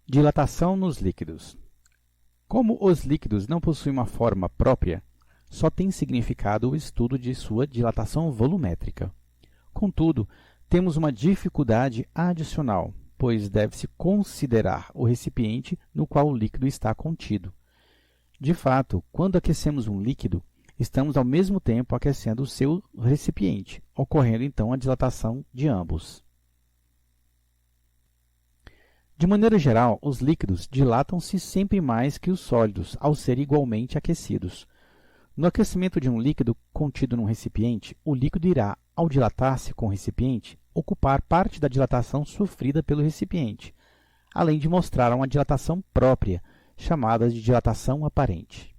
Dilatação nos líquidos. Como os líquidos não possuem uma forma própria, só tem significado o estudo de sua dilatação volumétrica. Contudo, temos uma dificuldade adicional, pois deve-se considerar o recipiente no qual o líquido está contido. De fato, quando aquecemos um líquido, estamos ao mesmo tempo aquecendo o seu recipiente, ocorrendo então a dilatação de ambos. De maneira geral, os líquidos dilatam-se sempre mais que os sólidos, ao serem igualmente aquecidos. No aquecimento de um líquido contido num recipiente, o líquido irá, ao dilatar-se com o recipiente, ocupar parte da dilatação sofrida pelo recipiente, além de mostrar uma dilatação própria, chamada de dilatação aparente.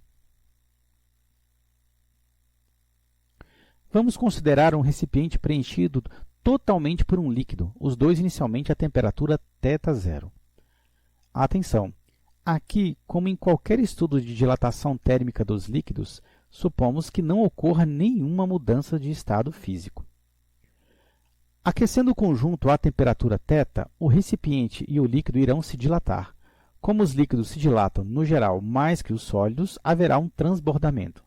Vamos considerar um recipiente preenchido totalmente por um líquido, os dois inicialmente a temperatura θ0. Atenção! Aqui, como em qualquer estudo de dilatação térmica dos líquidos, supomos que não ocorra nenhuma mudança de estado físico. Aquecendo o conjunto à temperatura θ, o recipiente e o líquido irão se dilatar. Como os líquidos se dilatam, no geral, mais que os sólidos, haverá um transbordamento.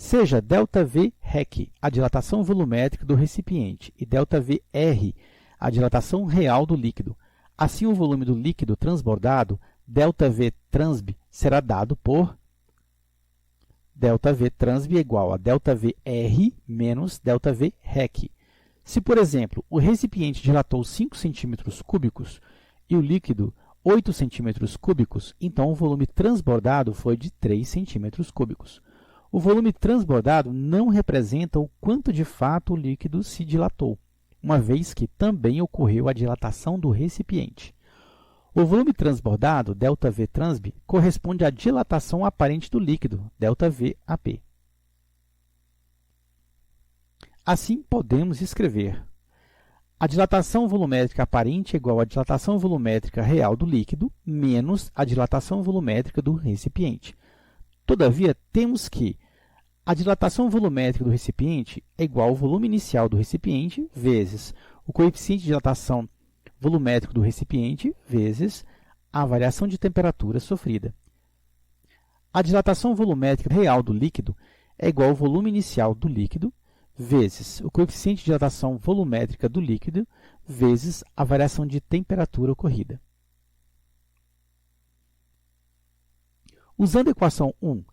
Seja ΔV rec a dilatação volumétrica do recipiente e ΔV R a dilatação real do líquido. Assim, o volume do líquido transbordado, ΔV transb, será dado por ΔV transb igual a ΔV R menos ΔV rec. Se, por exemplo, o recipiente dilatou 5 cm3 e o líquido 8 cm3, então o volume transbordado foi de 3 cm3. O volume transbordado não representa o quanto de fato o líquido se dilatou, uma vez que também ocorreu a dilatação do recipiente. O volume transbordado, ΔV transb, corresponde à dilatação aparente do líquido, ΔV/AP. Assim, podemos escrever: a dilatação volumétrica aparente é igual à dilatação volumétrica real do líquido menos a dilatação volumétrica do recipiente. Todavia, temos que a dilatação volumétrica do recipiente é igual ao volume inicial do recipiente vezes o coeficiente de dilatação volumétrico do recipiente vezes a variação de temperatura sofrida. A dilatação volumétrica real do líquido é igual ao volume inicial do líquido vezes o coeficiente de dilatação volumétrica do líquido vezes a variação de temperatura ocorrida. Usando a equação 1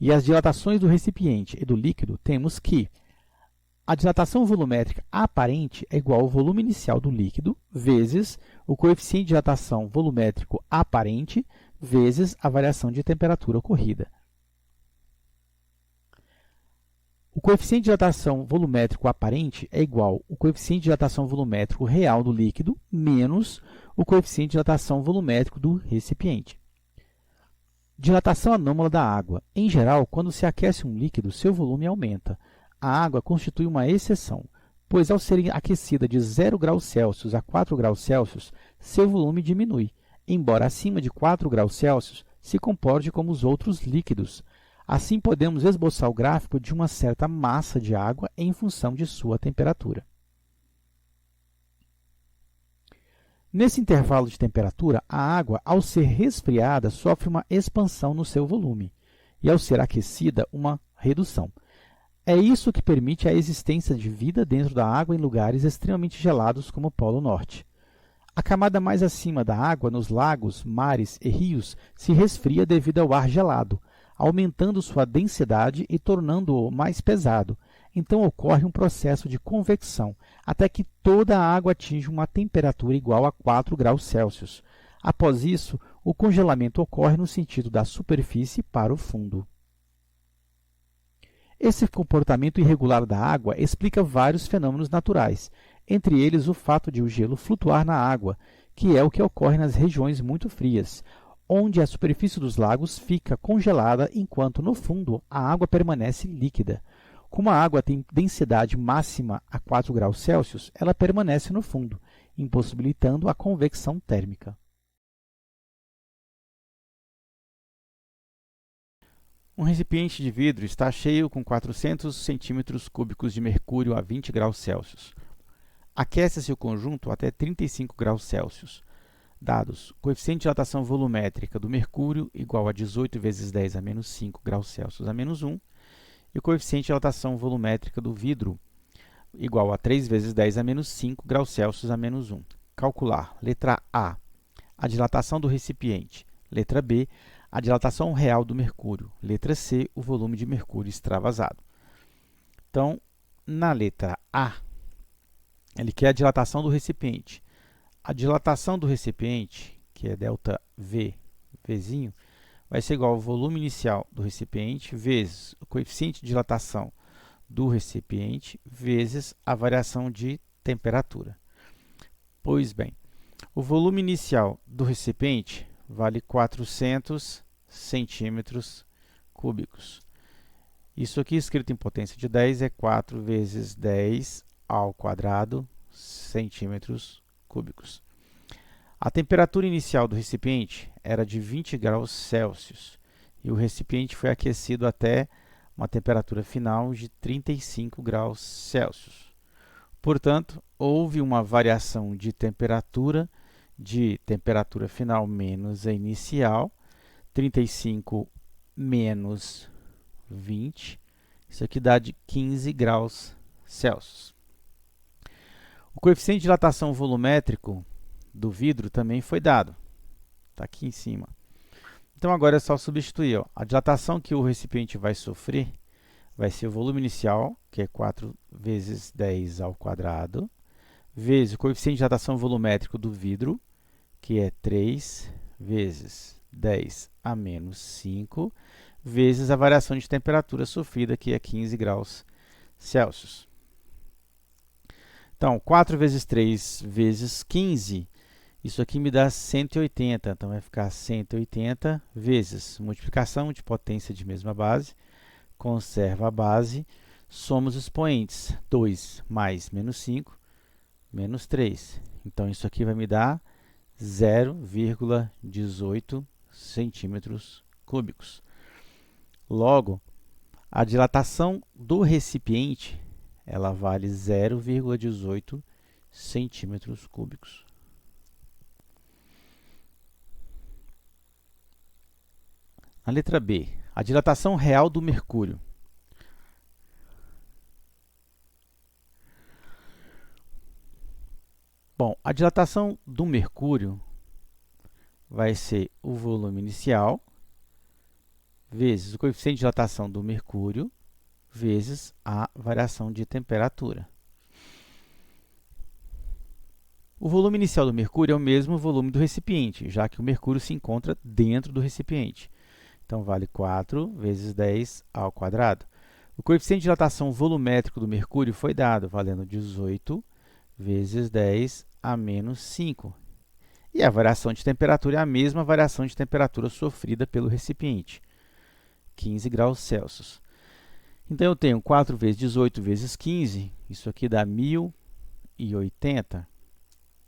e as dilatações do recipiente e do líquido, temos que a dilatação volumétrica aparente é igual ao volume inicial do líquido vezes o coeficiente de dilatação volumétrico aparente vezes a variação de temperatura ocorrida. O coeficiente de dilatação volumétrico aparente é igual ao coeficiente de dilatação volumétrico real do líquido menos o coeficiente de dilatação volumétrico do recipiente. Dilatação anômala da água. Em geral, quando se aquece um líquido, seu volume aumenta. A água constitui uma exceção, pois ao ser aquecida de 0 graus Celsius a 4 graus Celsius, seu volume diminui, embora acima de 4 graus Celsius se comporte como os outros líquidos. Assim, podemos esboçar o gráfico de uma certa massa de água em função de sua temperatura. Nesse intervalo de temperatura, a água, ao ser resfriada, sofre uma expansão no seu volume e, ao ser aquecida, uma redução. É isso que permite a existência de vida dentro da água em lugares extremamente gelados como o Polo Norte. A camada mais acima da água, nos lagos, mares e rios, se resfria devido ao ar gelado, aumentando sua densidade e tornando-o mais pesado. Então, ocorre um processo de convecção, até que toda a água atinge uma temperatura igual a 4 graus Celsius. Após isso, o congelamento ocorre no sentido da superfície para o fundo. Esse comportamento irregular da água explica vários fenômenos naturais, entre eles o fato de o gelo flutuar na água, que é o que ocorre nas regiões muito frias, onde a superfície dos lagos fica congelada enquanto, no fundo, a água permanece líquida. Como a água tem densidade máxima a 4 graus Celsius, ela permanece no fundo, impossibilitando a convecção térmica. Um recipiente de vidro está cheio com 400 cm3 de mercúrio a 20 graus Celsius. Aquece-se o conjunto até 35 graus Celsius. Dados: coeficiente de dilatação volumétrica do mercúrio igual a 18 vezes 10 a menos 5 graus Celsius a menos 1, e o coeficiente de dilatação volumétrica do vidro igual a 3 vezes 10 a menos 5 graus Celsius a menos 1. Calcular. Letra A, a dilatação do recipiente. Letra B, a dilatação real do mercúrio. Letra C, o volume de mercúrio extravasado. Então, na letra A, ele quer a dilatação do recipiente. A dilatação do recipiente, que é ΔV, Vzinho, vai ser igual ao volume inicial do recipiente vezes o coeficiente de dilatação do recipiente vezes a variação de temperatura. Pois bem, o volume inicial do recipiente vale 400 centímetros cúbicos. Isso aqui, escrito em potência de 10, é 4 vezes 10 ao quadrado centímetros cúbicos. A temperatura inicial do recipiente era de 20 graus Celsius e o recipiente foi aquecido até uma temperatura final de 35 graus Celsius. Portanto, houve uma variação de temperatura final menos a inicial, 35 menos 20, isso aqui dá de 15 graus Celsius. O coeficiente de dilatação volumétrico do vidro também foi dado, está aqui em cima. Então, agora é só substituir. Ó. A dilatação que o recipiente vai sofrer vai ser o volume inicial, que é 4 vezes 10 ao quadrado, vezes o coeficiente de dilatação volumétrico do vidro, que é 3 vezes 10 a menos 5, vezes a variação de temperatura sofrida, que é 15 graus Celsius. Então, 4 vezes 3 vezes 15, isso aqui me dá 180. Então, vai ficar 180 vezes multiplicação de potência de mesma base, conserva a base, soma os expoentes. 2 mais menos 5, menos 3. Então, isso aqui vai me dar 0,18 centímetros cúbicos. Logo, a dilatação do recipiente ela vale 0,18 centímetros cúbicos. Na letra B, a dilatação real do mercúrio. Bom, a dilatação do mercúrio vai ser o volume inicial vezes o coeficiente de dilatação do mercúrio vezes a variação de temperatura. O volume inicial do mercúrio é o mesmo volume do recipiente, já que o mercúrio se encontra dentro do recipiente. Então, vale 4 vezes 10 ao quadrado. O coeficiente de dilatação volumétrico do mercúrio foi dado, valendo 18 vezes 10 a menos 5. E a variação de temperatura é a mesma variação de temperatura sofrida pelo recipiente, 15 graus Celsius. Então, eu tenho 4 vezes 18 vezes 15, isso aqui dá 1080.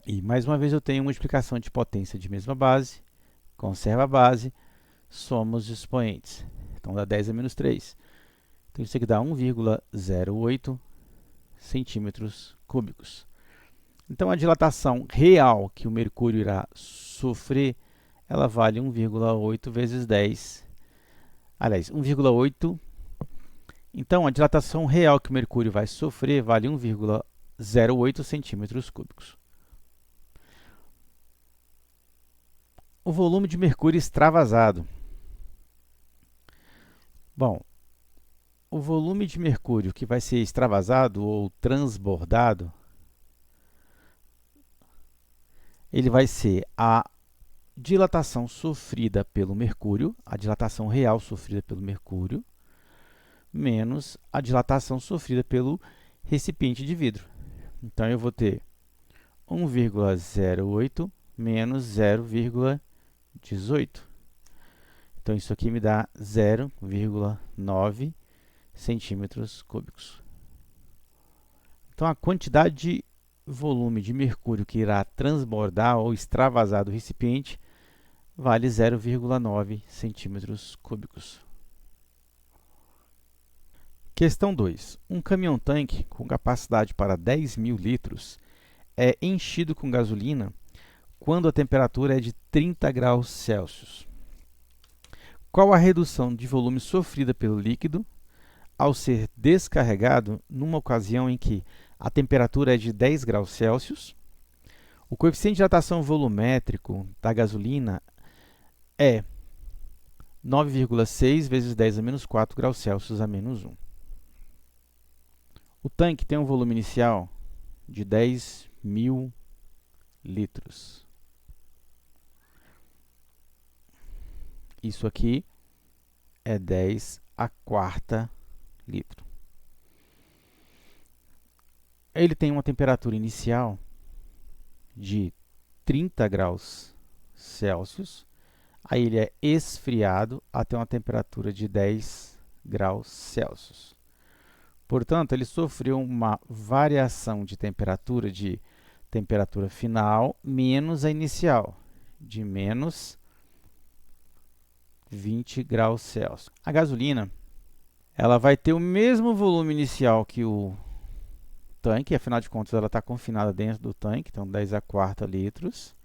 E, mais uma vez, eu tenho multiplicação de potência de mesma base, conserva a base, soma os expoentes. Então, dá 10 a menos 3. Então, isso aqui dá 1,08 centímetros cúbicos. Então, a dilatação real que o mercúrio irá sofrer, ela vale 1,8 vezes 10. Aliás, 1,8. Então, a dilatação real que o mercúrio vai sofrer vale 1,08 centímetros cúbicos. O volume de mercúrio extravasado. Bom, o volume de mercúrio que vai ser extravasado ou transbordado, ele vai ser a dilatação sofrida pelo mercúrio, a dilatação real sofrida pelo mercúrio, menos a dilatação sofrida pelo recipiente de vidro. Então, eu vou ter 1,08 menos 0,18. Então, isso aqui me dá 0,9 centímetros cúbicos. Então, a quantidade de volume de mercúrio que irá transbordar ou extravasar do recipiente vale 0,9 centímetros cúbicos. Questão 2. Um caminhão-tanque com capacidade para 10.000 litros é enchido com gasolina quando a temperatura é de 30 graus Celsius? Qual a redução de volume sofrida pelo líquido ao ser descarregado numa ocasião em que a temperatura é de 10 graus Celsius? O coeficiente de dilatação volumétrico da gasolina é 9,6 vezes 10 a menos 4 graus Celsius a menos 1. O tanque tem um volume inicial de 10.000 litros. Isso aqui é 10 a quarta litro. Ele tem uma temperatura inicial de 30 graus Celsius. Aí ele é esfriado até uma temperatura de 10 graus Celsius. Portanto, ele sofreu uma variação de temperatura final menos a inicial, de menos 20 graus Celsius. A gasolina, ela vai ter o mesmo volume inicial que o tanque, afinal de contas ela está confinada dentro do tanque, então 10 a quarta litros.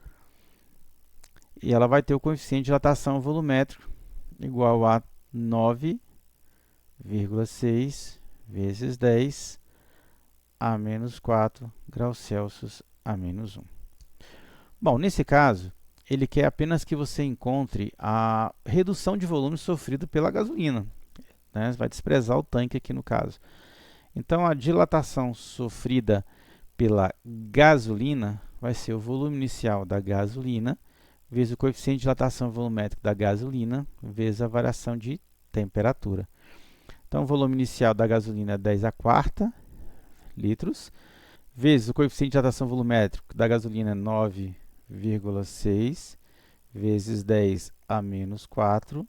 E ela vai ter o coeficiente de dilatação volumétrico igual a 9,6 vezes 10 a menos 4 graus Celsius a menos 1. Bom, nesse caso, ele quer apenas que você encontre a redução de volume sofrido pela gasolina, né? Você vai desprezar o tanque aqui no caso. Então, a dilatação sofrida pela gasolina vai ser o volume inicial da gasolina vezes o coeficiente de dilatação volumétrica da gasolina vezes a variação de temperatura. Então, o volume inicial da gasolina é 10 a quarta litros, vezes o coeficiente de dilatação volumétrico da gasolina é 9,6, vezes 10 a menos 4,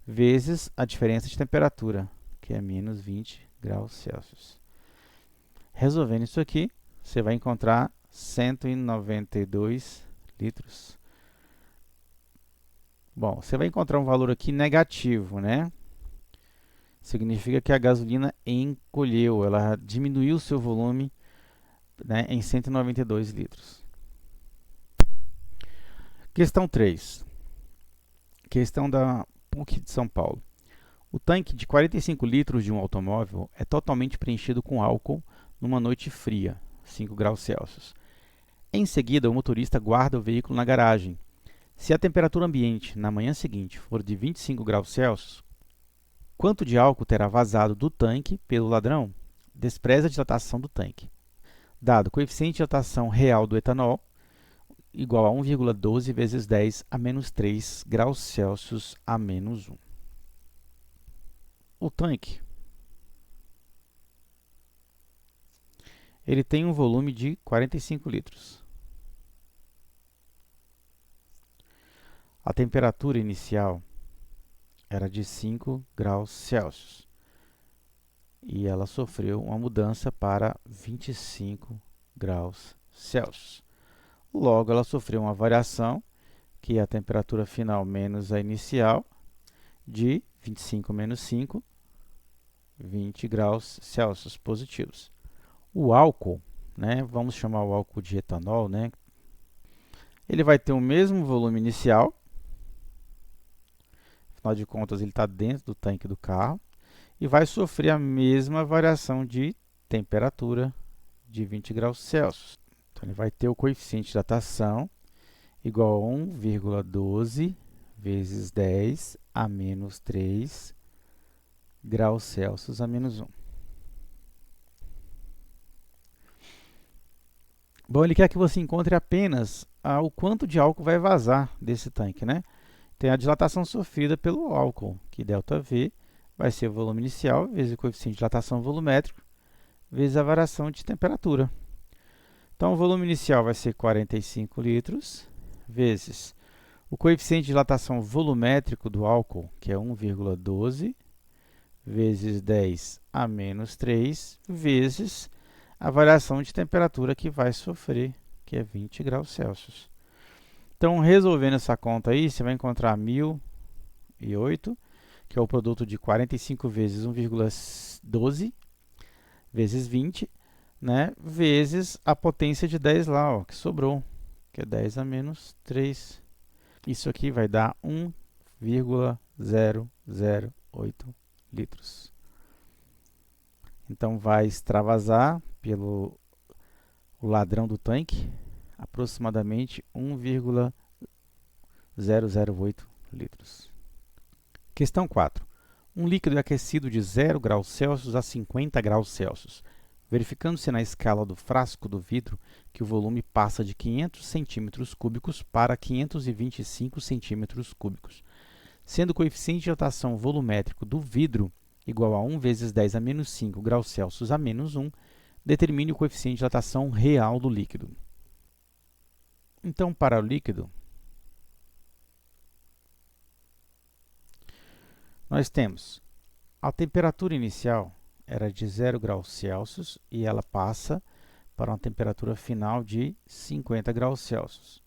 vezes a diferença de temperatura, que é menos 20 graus Celsius. Resolvendo isso aqui, você vai encontrar 192 litros. Bom, você vai encontrar um valor aqui negativo, né? Significa que a gasolina encolheu, ela diminuiu o seu volume, né, em 192 litros. Questão 3. Questão da PUC de São Paulo. O tanque de 45 litros de um automóvel é totalmente preenchido com álcool numa noite fria, 5 graus Celsius. Em seguida, o motorista guarda o veículo na garagem. Se a temperatura ambiente na manhã seguinte for de 25 graus Celsius, quanto de álcool terá vazado do tanque pelo ladrão? Despreza a dilatação do tanque. Dado o coeficiente de dilatação real do etanol, igual a 1,12 vezes 10 a menos 3 graus Celsius a menos 1. O tanque, ele tem um volume de 45 litros. A temperatura inicial era de 5 graus Celsius e ela sofreu uma mudança para 25 graus Celsius. Logo, ela sofreu uma variação, que é a temperatura final menos a inicial, de 25 menos 5, 20 graus Celsius positivos. O álcool, né, vamos chamar o álcool de etanol, né, ele vai ter o mesmo volume inicial. Afinal de contas, ele está dentro do tanque do carro e vai sofrer a mesma variação de temperatura de 20 graus Celsius. Então, ele vai ter o coeficiente de dilatação igual a 1,12 vezes 10 a menos 3 graus Celsius a menos 1. Bom, ele quer que você encontre apenas o quanto de álcool vai vazar desse tanque, né? Tem a dilatação sofrida pelo álcool, que ΔV vai ser o volume inicial vezes o coeficiente de dilatação volumétrico vezes a variação de temperatura. Então, o volume inicial vai ser 45 litros vezes o coeficiente de dilatação volumétrico do álcool, que é 1,12 vezes 10 a menos 3 vezes a variação de temperatura que vai sofrer, que é 20 graus Celsius. Então, resolvendo essa conta aí, você vai encontrar 1.008, que é o produto de 45 vezes 1,12 vezes 20, né, vezes a potência de 10 lá, ó, que sobrou, que é 10 a menos 3. Isso aqui vai dar 1,008 litros. Então, vai extravasar pelo ladrão do tanque aproximadamente 1,008 litros. Questão 4. Um líquido é aquecido de 0 graus Celsius a 50 graus Celsius, verificando-se na escala do frasco do vidro que o volume passa de 500 centímetros cúbicos para 525 centímetros cúbicos. Sendo o coeficiente de dilatação volumétrico do vidro igual a 1 vezes 10 a menos 5 graus Celsius a menos 1, determine o coeficiente de dilatação real do líquido. Então, para o líquido, nós temos a temperatura inicial era de 0 graus Celsius e ela passa para uma temperatura final de 50 graus Celsius.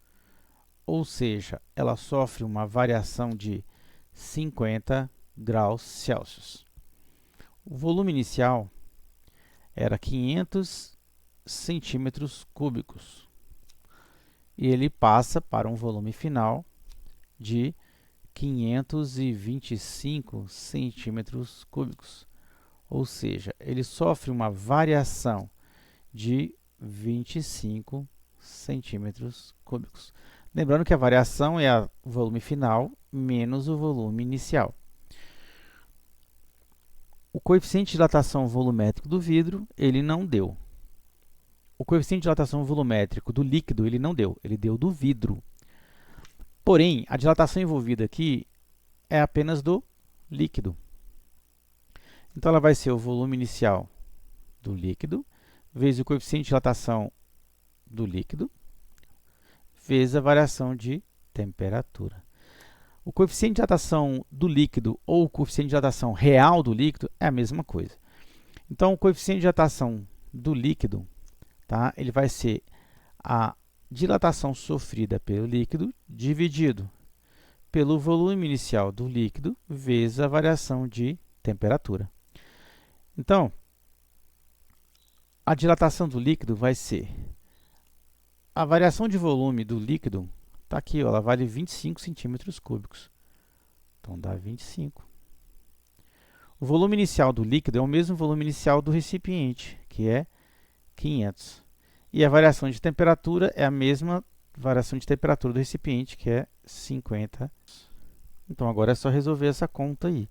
Ou seja, ela sofre uma variação de 50 graus Celsius. O volume inicial era 500 centímetros cúbicos e ele passa para um volume final de 525 centímetros cúbicos. Ou seja, ele sofre uma variação de 25 centímetros cúbicos. Lembrando que a variação é o volume final menos o volume inicial. O coeficiente de dilatação volumétrico do vidro, ele não deu. O coeficiente de dilatação volumétrico do líquido, ele não deu. Ele deu do vidro. Porém, a dilatação envolvida aqui é apenas do líquido. Então, ela vai ser o volume inicial do líquido, vezes o coeficiente de dilatação do líquido, vezes a variação de temperatura. O coeficiente de dilatação do líquido ou o coeficiente de dilatação real do líquido é a mesma coisa. Então, o coeficiente de dilatação do líquido, tá, ele vai ser a dilatação sofrida pelo líquido dividido pelo volume inicial do líquido vezes a variação de temperatura. Então, a dilatação do líquido vai ser a variação de volume do líquido, está aqui, ó, ela vale 25 centímetros cúbicos. Então, dá 25. O volume inicial do líquido é o mesmo volume inicial do recipiente, que é 500. E a variação de temperatura é a mesma variação de temperatura do recipiente, que é 50. Então, agora é só resolver essa conta aí.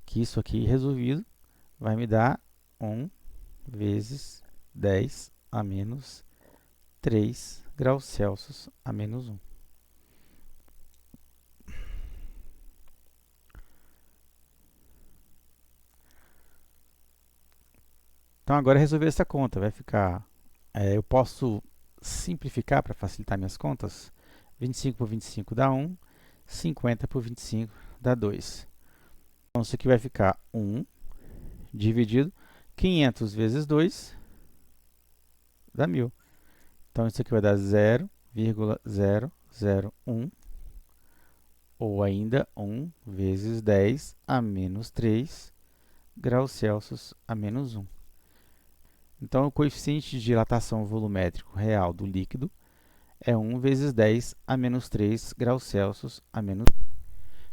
Que isso aqui resolvido vai me dar 1 vezes 10 a menos 3 graus Celsius a menos 1. Então, agora é resolver essa conta. Vai ficar... eu posso simplificar para facilitar minhas contas. 25 por 25 dá 1. 50 por 25 dá 2. Então, isso aqui vai ficar 1 dividido 500 vezes 2 dá 1000. Então, isso aqui vai dar 0,001, ou ainda 1 vezes 10 a menos 3 graus Celsius a menos 1. Então, o coeficiente de dilatação volumétrico real do líquido é 1 vezes 10 a menos 3 graus Celsius a menos 1.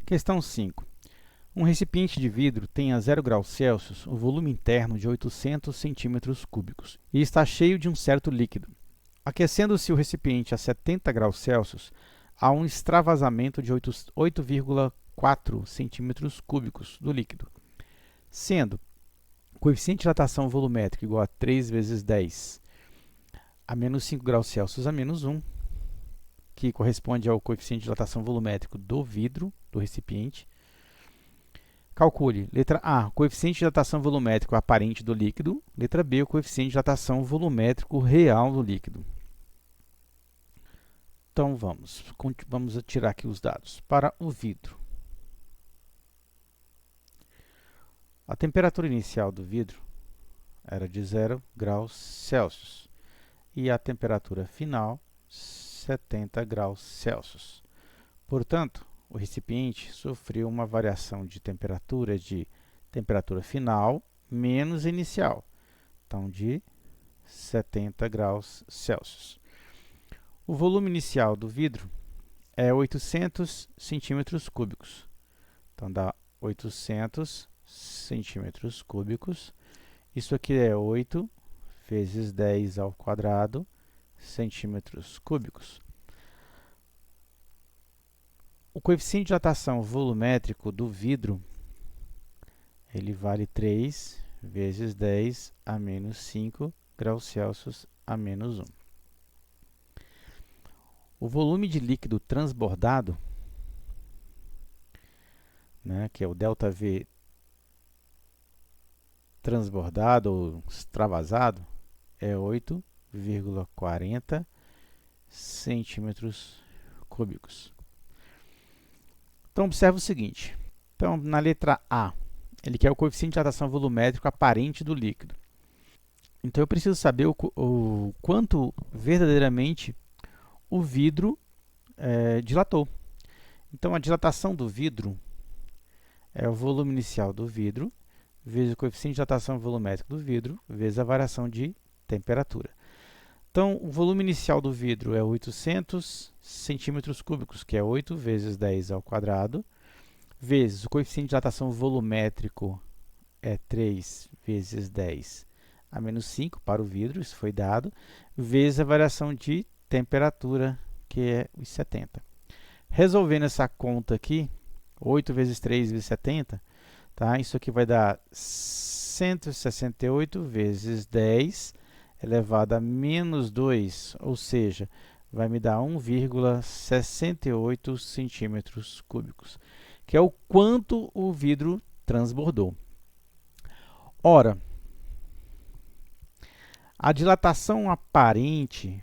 Questão 5. Um recipiente de vidro tem a 0 graus Celsius o volume interno de 800 centímetros cúbicos e está cheio de um certo líquido. Aquecendo-se o recipiente a 70 graus Celsius, há um extravasamento de 8,4 centímetros cúbicos do líquido, sendo o coeficiente de dilatação volumétrica igual a 3 vezes 10 a menos 5 graus Celsius a menos 1, que corresponde ao coeficiente de dilatação volumétrico do vidro, do recipiente. Calcule, letra A, coeficiente de dilatação volumétrico aparente do líquido. Letra B, o coeficiente de dilatação volumétrico real do líquido. Então, vamos tirar aqui os dados. Para o vidro, a temperatura inicial do vidro era de 0 graus Celsius e a temperatura final 70 graus Celsius. Portanto, o recipiente sofreu uma variação de temperatura final menos inicial, então de 70 graus Celsius. O volume inicial do vidro é 800 centímetros cúbicos. Então, dá 800 centímetros cúbicos. Isso aqui é 8 vezes 10 ao quadrado centímetros cúbicos. O coeficiente de dilatação volumétrico do vidro, ele vale 3 vezes 10 a menos 5 graus Celsius a menos 1. O volume de líquido transbordado, né, que é o ΔV transbordado ou extravasado, é 8,40 centímetros cúbicos. Então, observe o seguinte. Então, na letra A, ele quer o coeficiente de dilatação volumétrico aparente do líquido. Então, eu preciso saber o quanto verdadeiramente o vidro dilatou. Então, a dilatação do vidro é o volume inicial do vidro vezes o coeficiente de dilatação volumétrico do vidro vezes a variação de temperatura. Então, o volume inicial do vidro é 800 centímetros cúbicos, que é 8 vezes 10 ao quadrado, vezes o coeficiente de dilatação volumétrico é 3 vezes 10 a menos 5 para o vidro, isso foi dado, vezes a variação de temperatura, que é os 70. Resolvendo essa conta aqui, 8 vezes 3 vezes 70, tá? Isso aqui vai dar 168 vezes 10 elevado a menos 2, ou seja, vai me dar 1,68 centímetros cúbicos, que é o quanto o vidro transbordou. Ora, a dilatação aparente,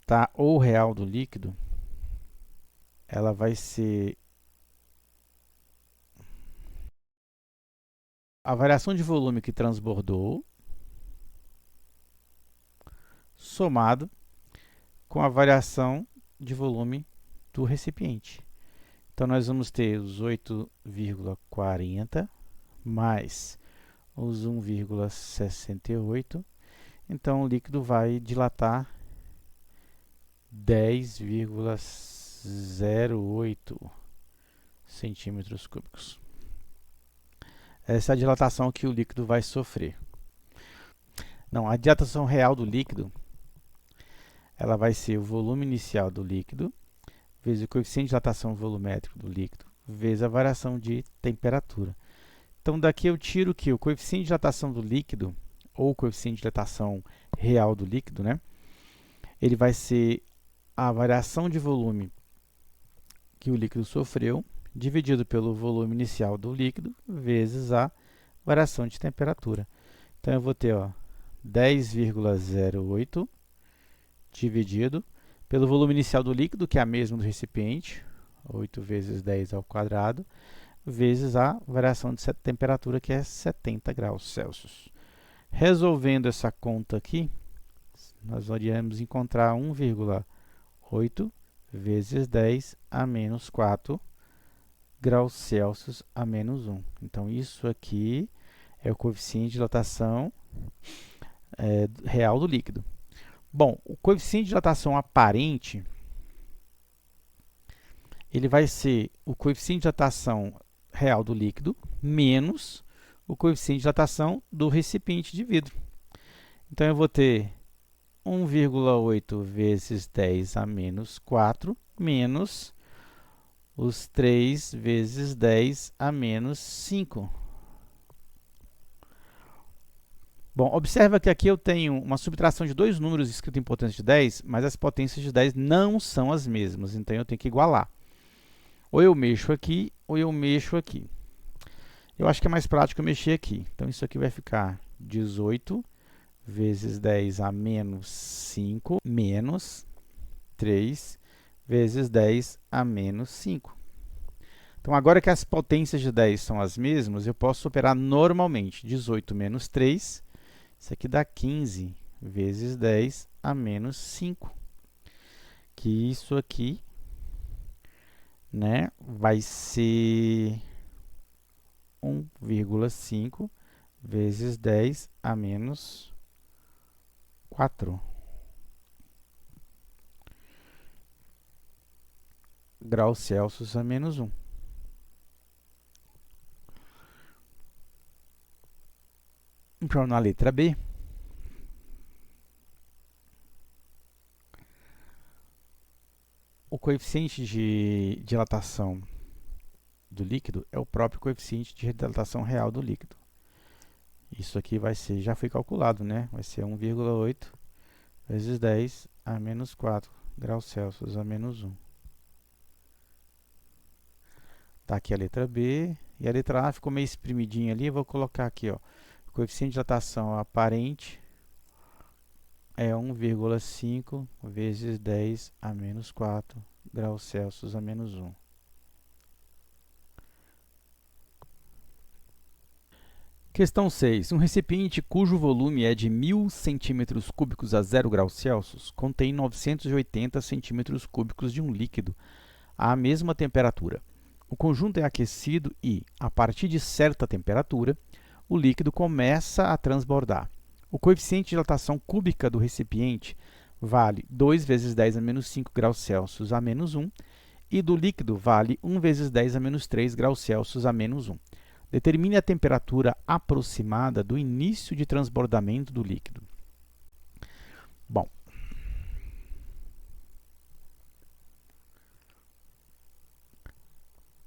tá, ou real do líquido, ela vai ser a variação de volume que transbordou somado com a variação de volume do recipiente. Então, nós vamos ter os 8,40 mais os 1,68. Então, o líquido vai dilatar 10,08 centímetros cúbicos. Essa é a dilatação que o líquido vai sofrer. Não, a dilatação real do líquido, ela vai ser o volume inicial do líquido vezes o coeficiente de dilatação volumétrico do líquido vezes a variação de temperatura. Então, daqui eu tiro que o coeficiente de dilatação do líquido, ou o coeficiente de dilatação real do líquido, né, ele vai ser a variação de volume que o líquido sofreu, dividido pelo volume inicial do líquido, vezes a variação de temperatura. Então, eu vou ter 10,08 dividido pelo volume inicial do líquido, que é a mesma do recipiente, 8 vezes 10 ao quadrado, vezes a variação de temperatura, que é 70 graus Celsius. Resolvendo essa conta aqui, nós iremos encontrar 1,8 vezes 10 a menos 4 graus Celsius a menos 1. Então, isso aqui é o coeficiente de dilatação real do líquido. Bom, o coeficiente de dilatação aparente, ele vai ser o coeficiente de dilatação real do líquido menos o coeficiente de dilatação do recipiente de vidro. Então, eu vou ter 1,8 vezes 10 a menos 4 menos os 3 vezes 10 a menos 5. Bom, observa que aqui eu tenho uma subtração de dois números escritos em potência de 10, mas as potências de 10 não são as mesmas, então eu tenho que igualar. Ou eu mexo aqui, ou eu mexo aqui. Eu acho que é mais prático eu mexer aqui. Então, isso aqui vai ficar 18 vezes 10 a menos 5 menos 3 vezes 10 a menos 5. Então, agora que as potências de 10 são as mesmas, eu posso operar normalmente. 18 menos 3, isso aqui dá 15 vezes 10 a menos 5. Que isso aqui, né, vai ser 1,5 vezes 10 a menos 4 graus Celsius a menos 1. Então, na letra B, o coeficiente de dilatação do líquido é o próprio coeficiente de dilatação real do líquido. Isso aqui vai ser, já foi calculado, né? Vai ser 1,8 vezes 10 a menos 4 graus Celsius a menos 1. Tá aqui a letra B. E a letra A ficou meio espremidinha ali. Eu vou colocar aqui, ó. O coeficiente de dilatação aparente é 1,5 vezes 10 a menos 4 graus Celsius a menos 1. Questão 6. Um recipiente cujo volume é de 1.000 centímetros cúbicos a 0 graus Celsius contém 980 centímetros cúbicos de um líquido à mesma temperatura. O conjunto é aquecido e, a partir de certa temperatura, o líquido começa a transbordar. O coeficiente de dilatação cúbica do recipiente vale 2 vezes 10 a menos 5 graus Celsius a menos 1 e do líquido vale 1 vezes 10 a menos 3 graus Celsius a menos 1. Determine a temperatura aproximada do início de transbordamento do líquido. Bom,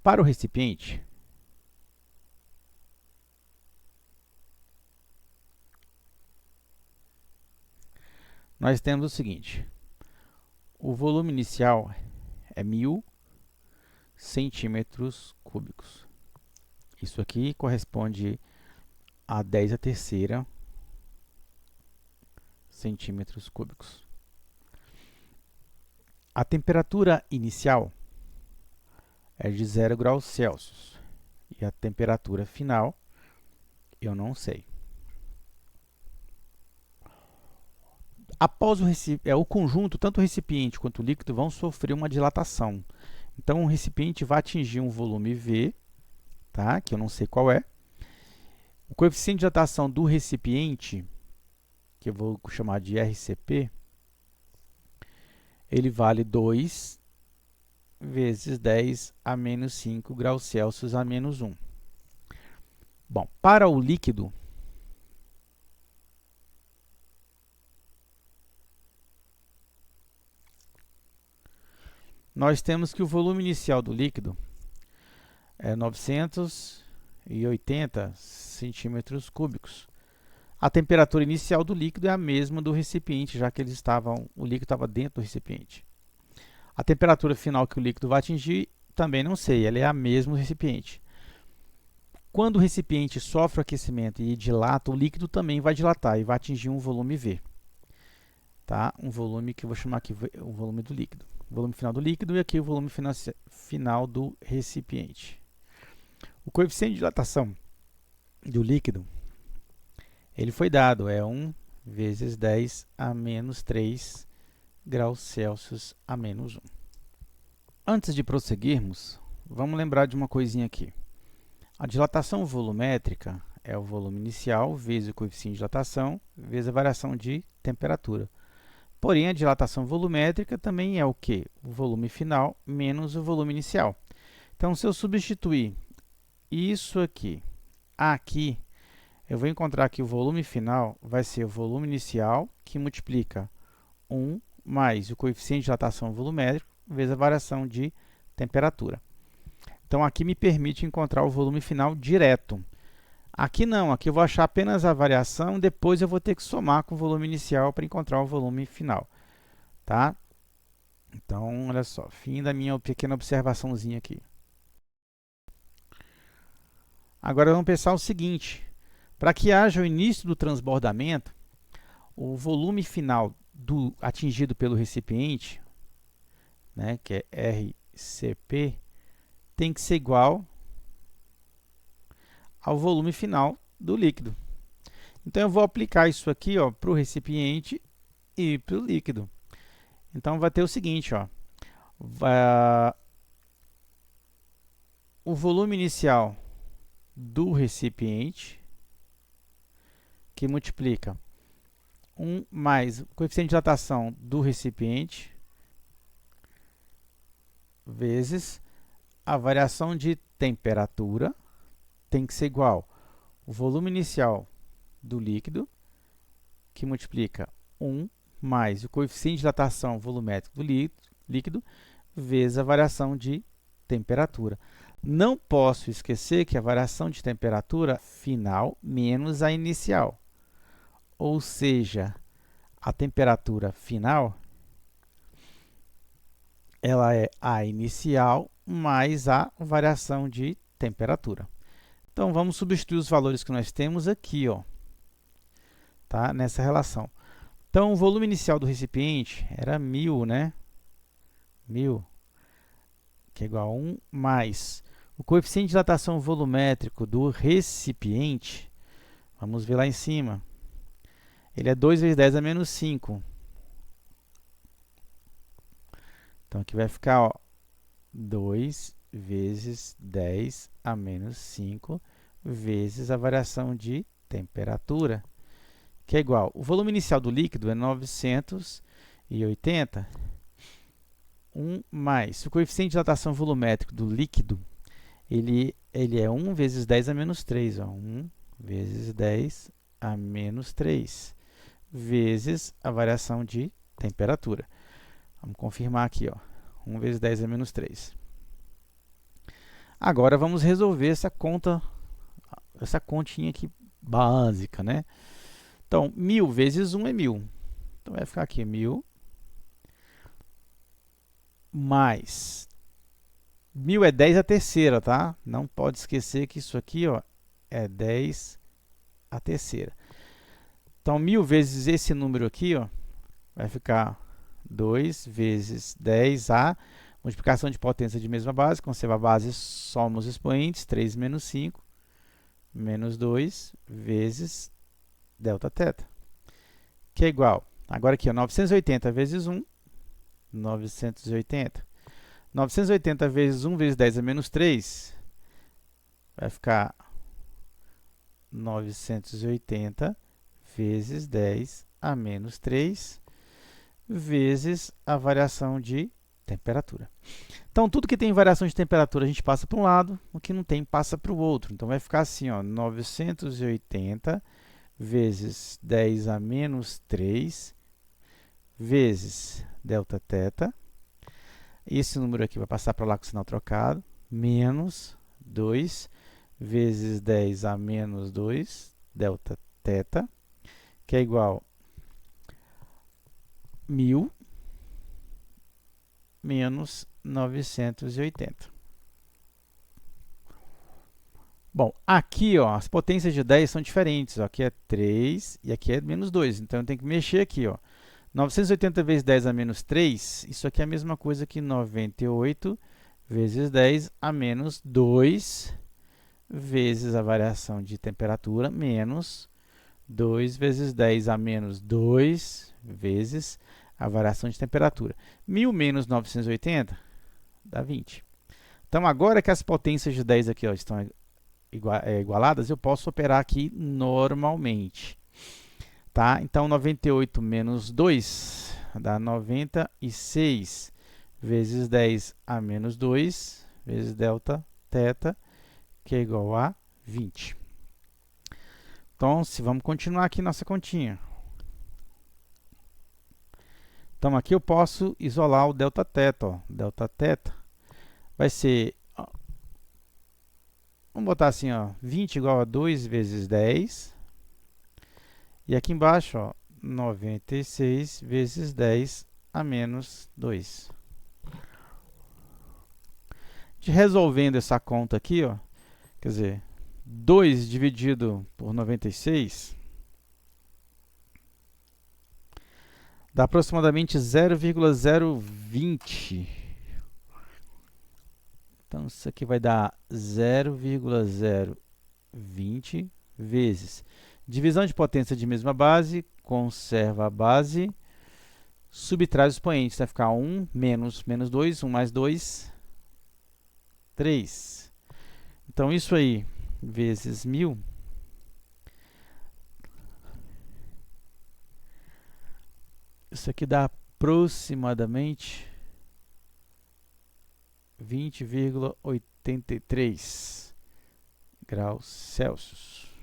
para o recipiente, nós temos o seguinte: o volume inicial é 1.000 centímetros cúbicos. Isso aqui corresponde a 10 a terceira centímetros cúbicos. A temperatura inicial é de 0 graus Celsius. E a temperatura final, eu não sei. Após o conjunto, tanto o recipiente quanto o líquido vão sofrer uma dilatação. Então, o recipiente vai atingir um volume V, tá? Que eu não sei qual é. O coeficiente de dilatação do recipiente, que eu vou chamar de RCP, ele vale 2 vezes 10 a menos 5 graus Celsius a menos 1. Bom, para o líquido, nós temos que o volume inicial do líquido é 980 centímetros cúbicos. A temperatura inicial do líquido é a mesma do recipiente, já que o líquido estava dentro do recipiente. A temperatura final que o líquido vai atingir, também não sei, ela é a mesma do recipiente. Quando o recipiente sofre o aquecimento e dilata, o líquido também vai dilatar e vai atingir um volume V. Tá? Um volume que eu vou chamar aqui o volume do líquido. O volume final do líquido e aqui o volume final do recipiente. O coeficiente de dilatação do líquido, ele foi dado, é 1 vezes 10 a menos 3 graus Celsius a menos 1. Antes de prosseguirmos, vamos lembrar de uma coisinha aqui. A dilatação volumétrica é o volume inicial vezes o coeficiente de dilatação vezes a variação de temperatura. Porém, a dilatação volumétrica também é o quê? O volume final menos o volume inicial. Então, se eu substituir isso aqui, eu vou encontrar que o volume final vai ser o volume inicial, que multiplica 1 mais o coeficiente de dilatação volumétrico vezes a variação de temperatura. Então, aqui me permite encontrar o volume final direto. Aqui não, aqui eu vou achar apenas a variação, depois eu vou ter que somar com o volume inicial para encontrar o volume final. Tá? Então, olha só, fim da minha pequena observaçãozinha aqui. Agora vamos pensar o seguinte: para que haja o início do transbordamento, o volume final atingido pelo recipiente, né, que é RCP, tem que ser igual ao volume final do líquido. Então, eu vou aplicar isso aqui para o recipiente e para o líquido. Então, vai ter o seguinte, o volume inicial do recipiente, que multiplica 1 mais o coeficiente de dilatação do recipiente vezes a variação de temperatura, tem que ser igual o volume inicial do líquido, que multiplica 1 mais o coeficiente de dilatação volumétrico do líquido, vezes a variação de temperatura. Não posso esquecer que a variação de temperatura final menos a inicial. Ou seja, a temperatura final ela é a inicial mais a variação de temperatura. Então, vamos substituir os valores que nós temos aqui, ó, tá? Nessa relação. Então, o volume inicial do recipiente era 1000, né? 1000, que é igual a 1 mais o coeficiente de dilatação volumétrico do recipiente, vamos ver lá em cima, ele é 2 vezes 10 a menos 5. Então, aqui vai ficar, ó, 2 vezes 10 a menos 5 vezes a variação de temperatura, que é igual, o volume inicial do líquido é 980, 1 mais o coeficiente de dilatação volumétrico do líquido, ele é 1 vezes 10 a menos 3, ó, 1 vezes 10 a menos 3, vezes a variação de temperatura. Vamos confirmar aqui, ó, 1 vezes 10 a menos 3. Agora, vamos resolver essa continha aqui básica, né? Então, 1000 vezes 1 é 1000. Então, vai ficar aqui 1000 mais 1000 é 10 a terceira, tá? Não pode esquecer que isso aqui, ó, é 10 a terceira. Então, 1000 vezes esse número aqui, ó, vai ficar 2 vezes 10 a multiplicação de potência de mesma base, conserva a base, soma os expoentes, 3 menos 5, menos 2, vezes Δθ, que é igual, agora aqui, ó, 980 vezes 1, 980. 980 vezes 1 vezes 10 a menos 3, vai ficar 980 vezes 10 a menos 3, vezes a variação de temperatura. Então, tudo que tem variação de temperatura a gente passa para um lado, o que não tem passa para o outro. Então, vai ficar assim, ó, 980 vezes 10 a menos 3, vezes Δθ. Esse número aqui vai passar para lá com o sinal trocado, menos 2 vezes 10 a menos 2, Δθ, que é igual a 1000 menos 980. Bom, aqui, ó, as potências de 10 são diferentes. Ó, aqui é 3 e aqui é menos 2. Então, eu tenho que mexer aqui, ó. 980 vezes 10 a menos 3, isso aqui é a mesma coisa que 98 vezes 10 a menos 2, vezes a variação de temperatura, menos 2 vezes 10 a menos 2, vezes a variação de temperatura. 1000 menos 980 dá 20. Então, agora que as potências de 10 aqui, ó, estão igualadas, eu posso operar aqui normalmente. Tá? Então, 98 menos 2 dá 96 vezes 10 a menos 2 vezes Δθ, que é igual a 20. Então, vamos continuar aqui nossa continha. Então, aqui eu posso isolar o Δθ. Ó. Δθ vai ser, ó, vamos botar assim, ó, 20 igual a 2 vezes 10. E aqui embaixo, ó, 96 vezes 10 a menos 2. Resolvendo essa conta aqui, ó, quer dizer, 2 dividido por 96 dá aproximadamente 0,020. Então, isso aqui vai dar 0,020 vezes divisão de potência de mesma base, conserva a base, subtrai os expoentes, vai ficar 1 menos 2, 1 mais 2, 3. Então, isso aí, vezes 1000, Isso aqui dá aproximadamente 20,83 graus Celsius.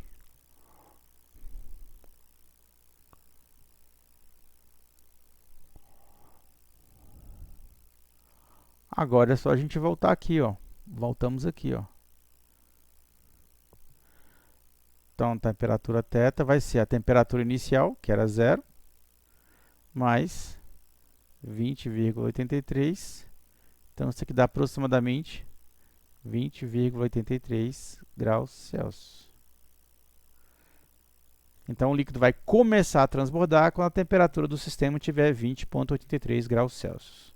Agora é só a gente voltar aqui, ó. Voltamos aqui, ó. Então, a temperatura θ vai ser a temperatura inicial, que era 0, mais 20,83. Então, isso aqui dá aproximadamente 20,83 graus Celsius. Então, o líquido vai começar a transbordar quando a temperatura do sistema tiver 20,83 graus Celsius.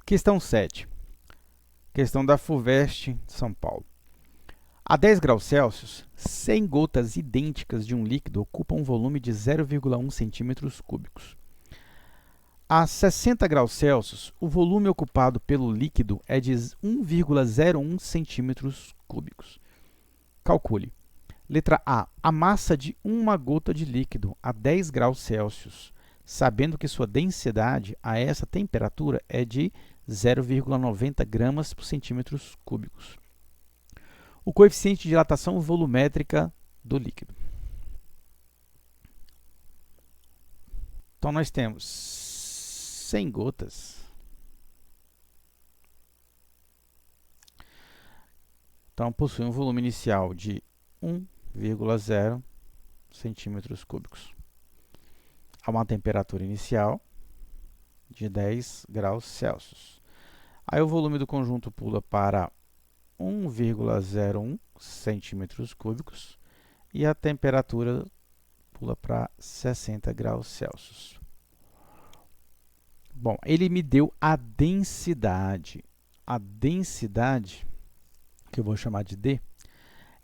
Questão 7. Questão da FUVEST São Paulo. A 10 graus Celsius, 100 gotas idênticas de um líquido ocupam um volume de 0,1 centímetros cúbicos. A 60 graus Celsius, o volume ocupado pelo líquido é de 1,01 centímetros cúbicos. Calcule. Letra A. A massa de uma gota de líquido a 10 graus Celsius, sabendo que sua densidade a essa temperatura é de 0,90 gramas por centímetros cúbicos. O coeficiente de dilatação volumétrica do líquido. Então, nós temos 100 gotas. Então, possui um volume inicial de 1,0 centímetros cúbicos. A uma temperatura inicial de 10 graus Celsius. Aí o volume do conjunto pula para 1,01 centímetros cúbicos e a temperatura pula para 60 graus Celsius. Bom, ele me deu a densidade. A densidade, que eu vou chamar de D,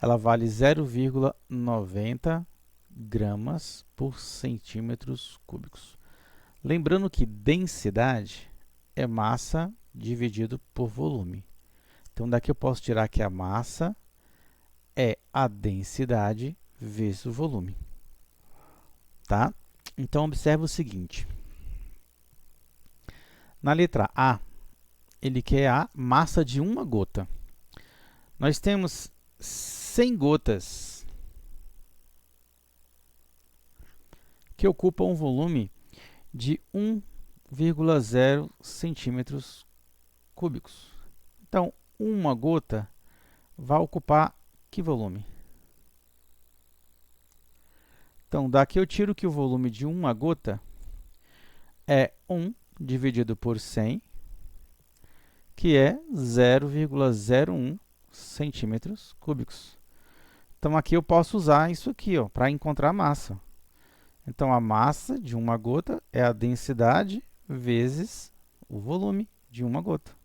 ela vale 0,90 gramas por centímetros cúbicos. Lembrando que densidade é massa dividido por volume. Então, daqui eu posso tirar que a massa é a densidade vezes o volume. Tá? Então, observe o seguinte. Na letra A, ele quer a massa de uma gota. Nós temos 100 gotas que ocupam um volume de 1,0 centímetros cúbicos. Então, uma gota vai ocupar que volume? Então, daqui eu tiro que o volume de uma gota é 1 dividido por 100, que é 0,01 centímetros cúbicos. Então, aqui eu posso usar isso aqui para encontrar a massa. Então, a massa de uma gota é a densidade vezes o volume de uma gota.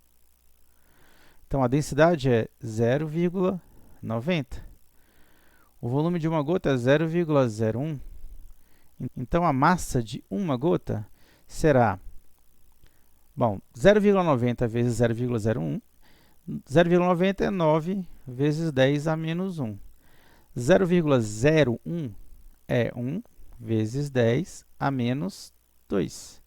Então, a densidade é 0,90. O volume de uma gota é 0,01. Então, a massa de uma gota será, bom, 0,90 vezes 0,01. 0,90 é 9 vezes 10 a menos 1. 0,01 é 1 vezes 10 a menos 2.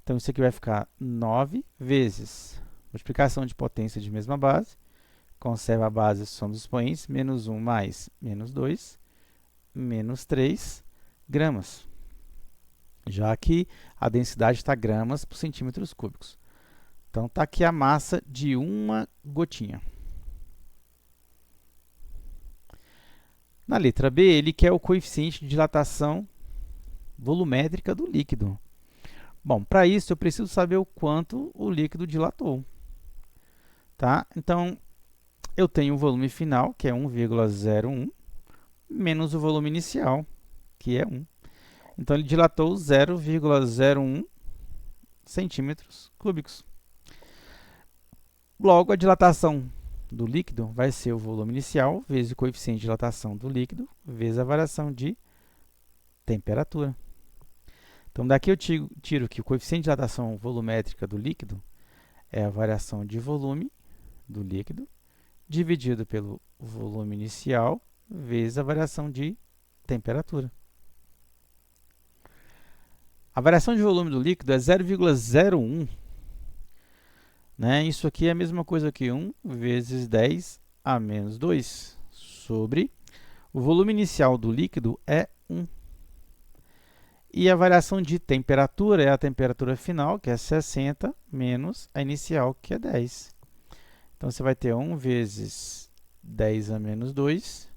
Então, isso aqui vai ficar 9 vezes multiplicação de potência de mesma base, conserva a base, soma dos expoentes, menos 1 mais menos 2, menos 3 gramas, já que a densidade está gramas por centímetros cúbicos. Então, está aqui a massa de uma gotinha. Na letra B, ele quer o coeficiente de dilatação volumétrica do líquido. Bom, para isso eu preciso saber o quanto o líquido dilatou. Tá? Então, eu tenho o volume final, que é 1,01, menos o volume inicial, que é 1. Então, ele dilatou 0,01 centímetros cúbicos. Logo, a dilatação do líquido vai ser o volume inicial vezes o coeficiente de dilatação do líquido vezes a variação de temperatura. Então, daqui eu tiro que o coeficiente de dilatação volumétrica do líquido é a variação de volume do líquido dividido pelo volume inicial vezes a variação de temperatura. A variação de volume do líquido é 0,01, né? Isso aqui é a mesma coisa que 1 vezes 10 a menos 2 sobre o volume inicial do líquido é 1. E a variação de temperatura é a temperatura final, que é 60, menos a inicial, que é 10. Então, você vai ter 1 vezes 10 a menos 2.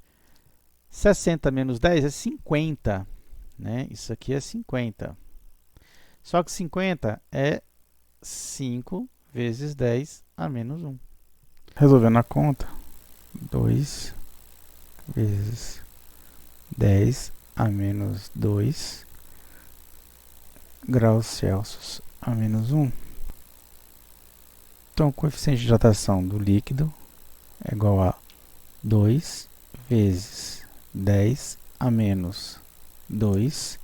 60 menos 10 é 50. Né? Isso aqui é 50. Só que 50 é 5 vezes 10 a menos 1. Resolvendo a conta, 2 vezes 10 a menos 2 graus Celsius a menos 1. Então, o coeficiente de dilatação do líquido é igual a 2 vezes 10 a menos 2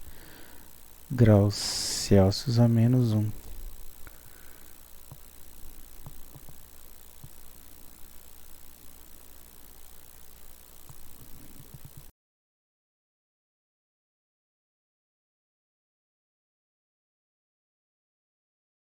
graus Celsius a menos 1.